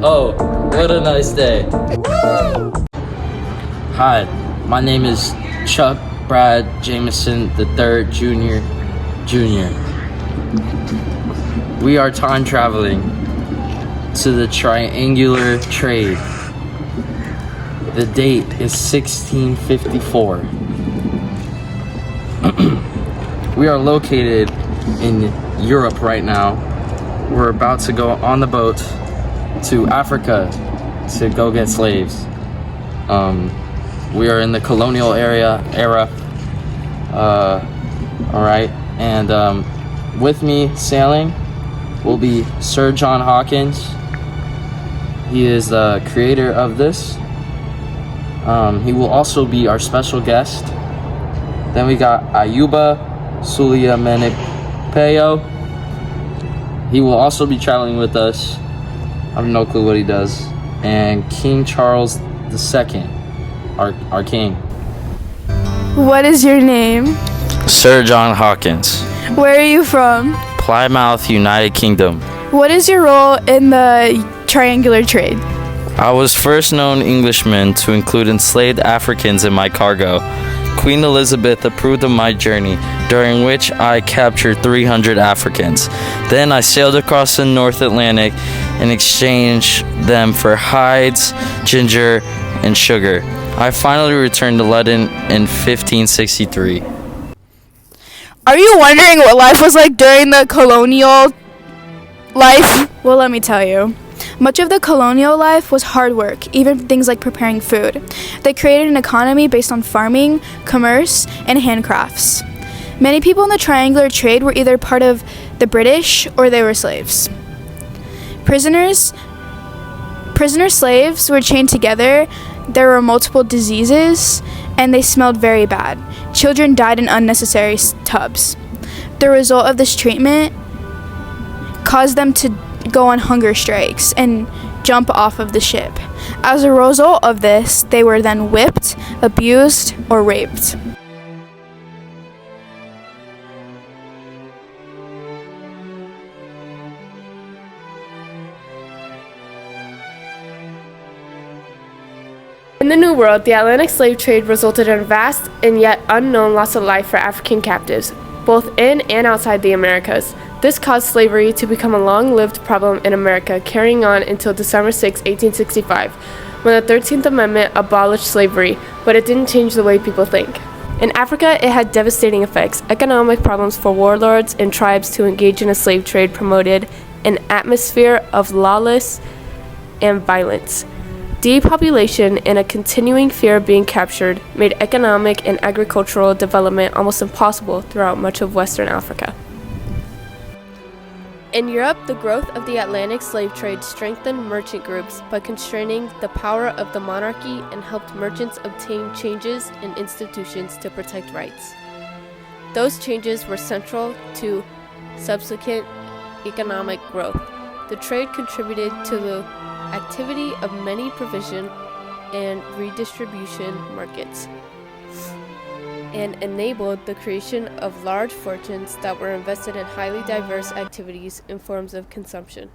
Oh, what a nice day. Hi, my name is Chuck Brad Jameson III Jr. We are time traveling to the triangular trade. The date is 1654. We are located in Europe right now. We're about to go on the boat to Africa to go get slaves. We are in the colonial era. Alright, and with me sailing will be Sir John Hawkins. He is the creator of this. He will also be our special guest. Then we got Ayuba Suliamenepeo. He will also be traveling with us. I have no clue what he does. And King Charles II, our king. What is your name? Sir John Hawkins. Where are you from? Plymouth, United Kingdom. What is your role in the triangular trade? I was first known Englishman to include enslaved Africans in my cargo. Queen Elizabeth approved of my journey, during which I captured 300 Africans. Then I sailed across the North Atlantic and exchanged them for hides, ginger, and sugar. I finally returned to London in 1563. Are you wondering what life was like during the colonial life? Well, let me tell you. Much of the colonial life was hard work, even things like preparing food. They created an economy based on farming, commerce, and handcrafts. Many people in the triangular trade were either part of the British or they were slaves. Prisoner slaves were chained together. There were multiple diseases, and they smelled very bad. Children died in unnecessary tubs. The result of this treatment caused them to go on hunger strikes and jump off of the ship. As a result of this, they were then whipped, abused, or raped. In the New World, the Atlantic slave trade resulted in a vast and yet unknown loss of life for African captives, both in and outside the Americas. This caused slavery to become a long-lived problem in America, carrying on until December 6, 1865, when the 13th Amendment abolished slavery, but it didn't change the way people think. In Africa, it had devastating effects. Economic problems for warlords and tribes to engage in a slave trade promoted an atmosphere of lawlessness and violence. Depopulation and a continuing fear of being captured made economic and agricultural development almost impossible throughout much of Western Africa. In Europe, the growth of the Atlantic slave trade strengthened merchant groups by constraining the power of the monarchy and helped merchants obtain changes in institutions to protect rights. Those changes were central to subsequent economic growth. The trade contributed to the activity of many provision and redistribution markets, and enabled the creation of large fortunes that were invested in highly diverse activities and forms of consumption.